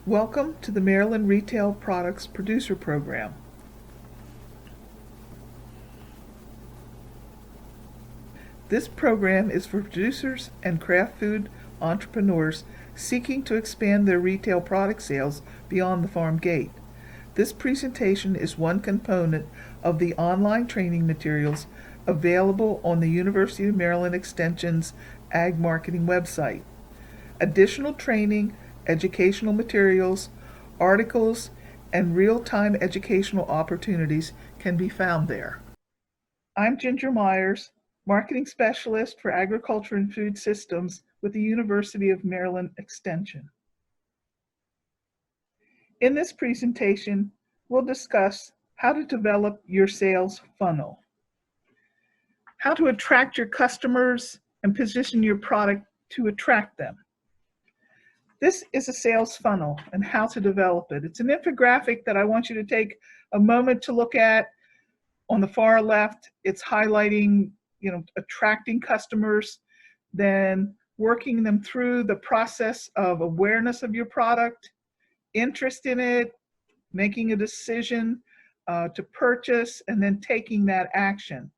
Welcome to the Maryland Retail Products Producer Program. This program is for producers and craft food entrepreneurs seeking to expand their retail product sales beyond the farm gate. This presentation is one component of the online training materials available on the University of Maryland Extension's Ag Marketing website. Additional training, educational materials, articles, and real-time educational opportunities can be found there. I'm Ginger Myers, Marketing Specialist for Agriculture and Food Systems with the University of Maryland Extension. In this presentation, we'll discuss how to develop your sales funnel, how to attract your customers and position your product to attract them. This is a sales funnel and how to develop it. It's an infographic that I want you to take a moment to look at. On the far left, it's highlighting, attracting customers, then working them through the process of awareness of your product, interest in it, making a decision to purchase, and then taking that action.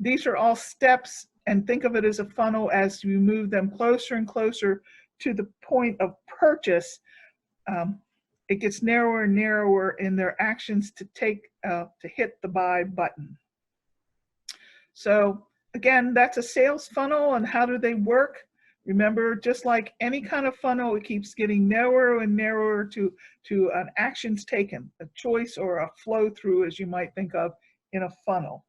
These are all steps, and think of it as a funnel as you move them closer and closer to the point of purchase. It gets narrower and narrower in their actions to hit the buy button. So again, that's a sales funnel. And how do they work? Remember, just like any kind of funnel, it keeps getting narrower and narrower to an actions taken, a choice or a flow through, as you might think of in a funnel.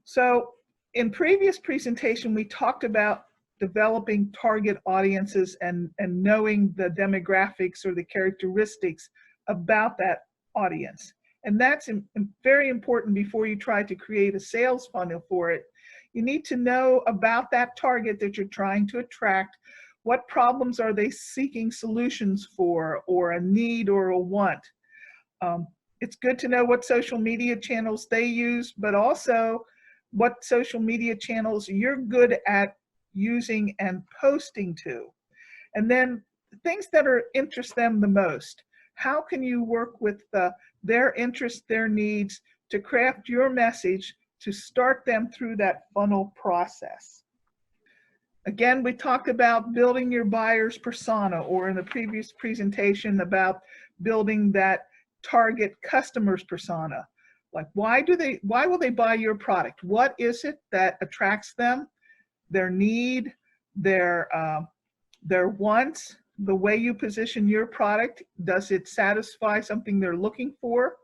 So in previous presentation, we talked about developing target audiences and knowing the demographics or the characteristics about that audience. And that's very important before you try to create a sales funnel for it. You need to know about that target that you're trying to attract. What problems are they seeking solutions for, or a need or a want? It's good to know what social media channels they use, but also what social media channels you're good at using and posting to. And then things that interest them the most. How can you work with their interests, their needs, to craft your message to start them through that funnel process? Again, we talked about building your buyer's persona, or in the previous presentation about building that target customer's persona. Like, why will they buy your product? What is it that attracts them? Their need, their wants, the way you position your product, does it satisfy something they're looking for?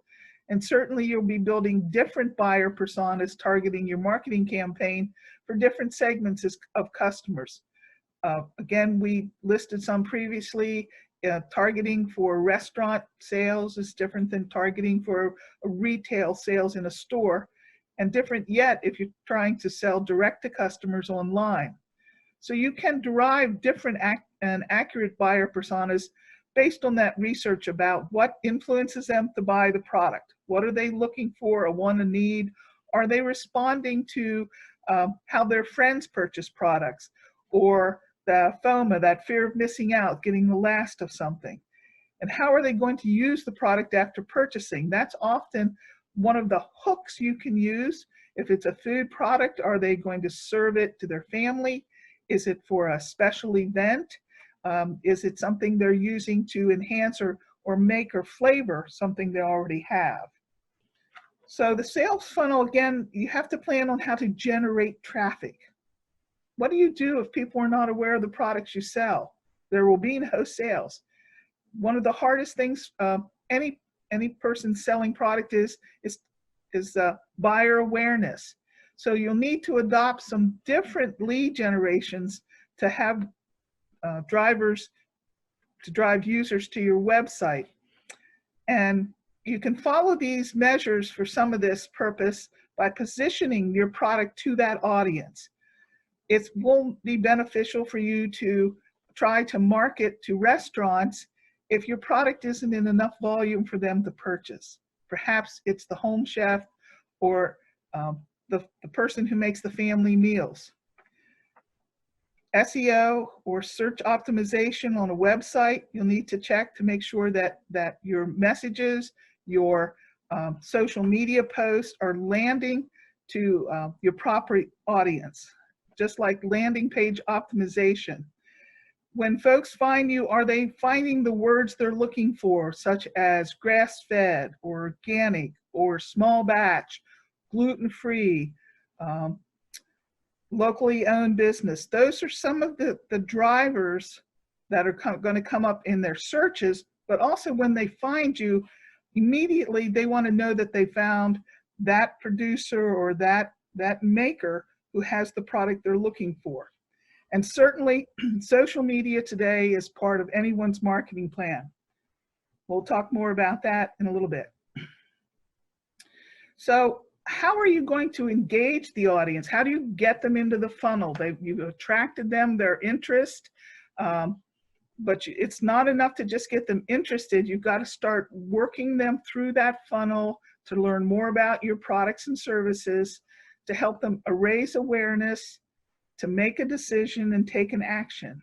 And certainly you'll be building different buyer personas, targeting your marketing campaign for different segments of customers. Again, we listed some previously. Targeting for restaurant sales is different than targeting for a retail sales in a store, and different yet if you're trying to sell direct to customers online. So you can derive different and accurate buyer personas based on that research about what influences them to buy the product. What are they looking for, a want, a need? Are they responding to how their friends purchase products, or the FOMO, that fear of missing out, getting the last of something? And how are they going to use the product after purchasing? That's often one of the hooks you can use. If it's a food product, are they going to serve it to their family? Is it for a special event? Is it something they're using to enhance or make or flavor something they already have? So the sales funnel, again, you have to plan on how to generate traffic. What do you do if people are not aware of the products you sell? There will be no sales. One of the hardest things any person selling product is buyer awareness. So you'll need to adopt some different lead generations to have drivers to drive users to your website. And you can follow these measures for some of this purpose by positioning your product to that audience. It won't be beneficial for you to try to market to restaurants if your product isn't in enough volume for them to purchase. Perhaps it's the home chef or the person who makes the family meals. SEO or search optimization on a website, you'll need to check to make sure that your messages, your social media posts are landing to your proper audience, just like landing page optimization. When folks find you, are they finding the words they're looking for, such as grass-fed or organic or small batch, gluten-free, locally owned business? Those are some of the drivers that are going to come up in their searches, but also when they find you, immediately they want to know that they found that producer or that maker who has the product they're looking for. And certainly social media today is part of anyone's marketing plan. We'll talk more about that in a little bit. So how are you going to engage the audience? How do you get them into the funnel? You've attracted them, their interest, but it's not enough to just get them interested. You've got to start working them through that funnel to learn more about your products and services, to help them raise awareness, to make a decision and take an action.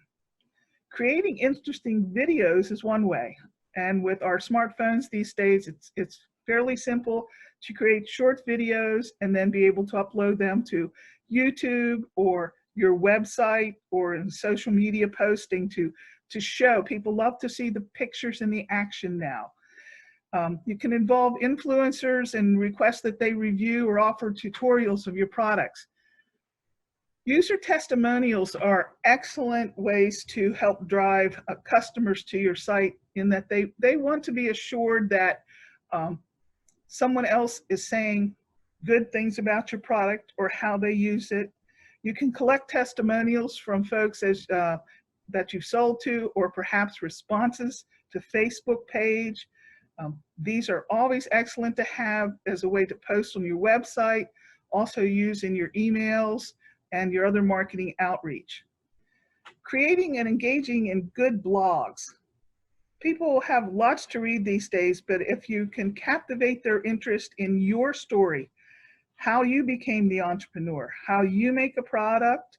Creating interesting videos is one way. And with our smartphones these days, it's fairly simple to create short videos and then be able to upload them to YouTube or your website or in social media posting to show. People love to see the pictures and the action now. You can involve influencers and request that they review or offer tutorials of your products. User testimonials are excellent ways to help drive customers to your site, in that they want to be assured that someone else is saying good things about your product or how they use it. You can collect testimonials from folks that you've sold to, or perhaps responses to Facebook page. These are always excellent to have as a way to post on your website, also use in your emails and your other marketing outreach. Creating and engaging in good blogs. People have lots to read these days, but if you can captivate their interest in your story, how you became the entrepreneur, how you make a product,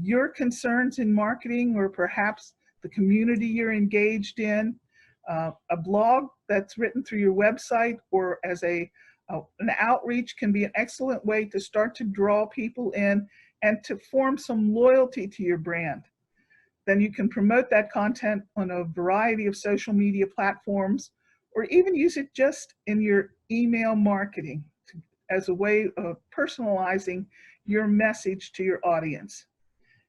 your concerns in marketing, or perhaps the community you're engaged in, a blog that's written through your website or as an outreach can be an excellent way to start to draw people in and to form some loyalty to your brand. Then you can promote that content on a variety of social media platforms, or even use it just in your email marketing as a way of personalizing your message to your audience.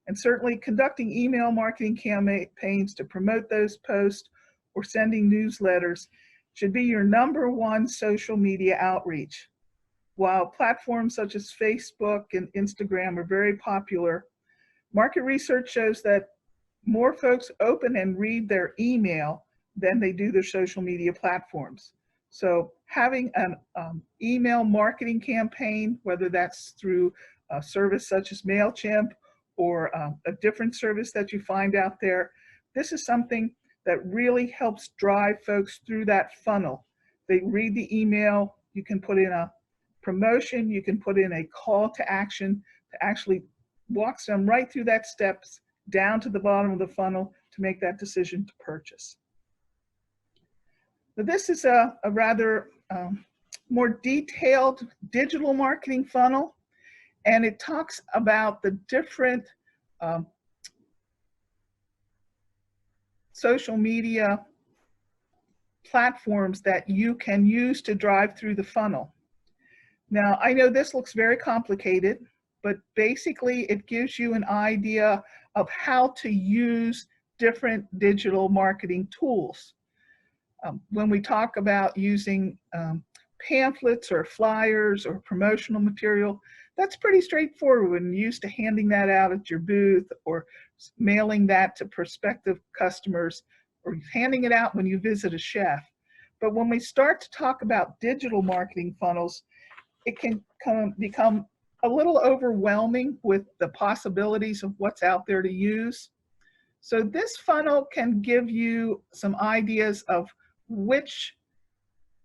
And certainly conducting email marketing campaigns to promote those posts or sending newsletters should be your #1 social media outreach. While platforms such as Facebook and Instagram are very popular, market research shows that more folks open and read their email than they do their social media platforms. So having an email marketing campaign, whether that's through a service such as MailChimp or a different service that you find out there, this is something that really helps drive folks through that funnel. They read the email, you can put in a promotion, you can put in a call to action to actually walk them right through that steps down to the bottom of the funnel to make that decision to purchase. But this is a rather more detailed digital marketing funnel, and it talks about the different social media platforms that you can use to drive through the funnel. Now, I know this looks very complicated, but basically it gives you an idea of how to use different digital marketing tools. When we talk about using pamphlets or flyers or promotional material, that's pretty straightforward when you're used to handing that out at your booth or mailing that to prospective customers or handing it out when you visit a chef. But when we start to talk about digital marketing funnels, it can become a little overwhelming with the possibilities of what's out there to use. So this funnel can give you some ideas of which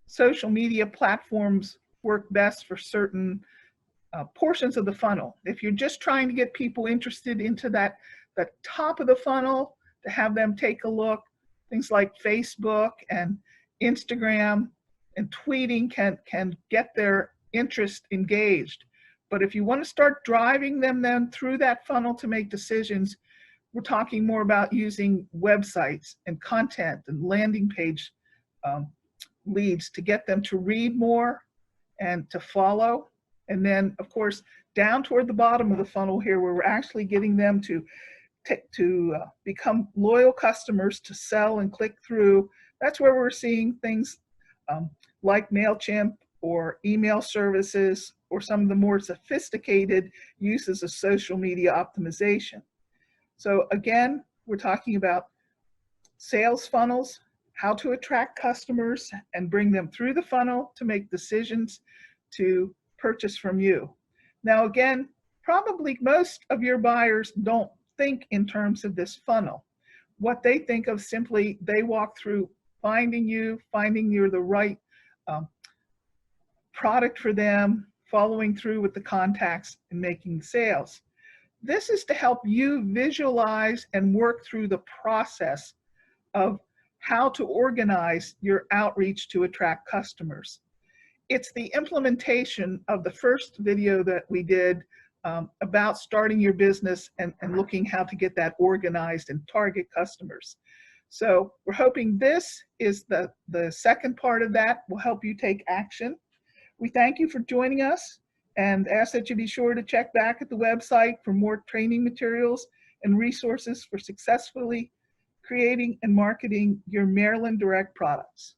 social media platforms work best for certain portions of the funnel. If you're just trying to get people interested into the top of the funnel, to have them take a look, things like Facebook and Instagram and tweeting can get their interest engaged. But if you want to start driving them then through that funnel to make decisions, we're talking more about using websites and content and landing page leads to get them to read more and to follow. And then, of course, down toward the bottom of the funnel here, where we're actually getting them to become loyal customers, to sell and click through. That's where we're seeing things like MailChimp or email services or some of the more sophisticated uses of social media optimization. So again, we're talking about sales funnels, how to attract customers and bring them through the funnel to make decisions to purchase from you. Now again, probably most of your buyers don't think in terms of this funnel. What they think of simply, they walk through finding you're the right product for them, following through with the contacts and making sales. This is to help you visualize and work through the process of how to organize your outreach to attract customers. It's the implementation of the first video that we did about starting your business and looking how to get that organized and target customers. So we're hoping this is the second part of that will help you take action. We thank you for joining us and ask that you be sure to check back at the website for more training materials and resources for successfully creating and marketing your Maryland Direct products.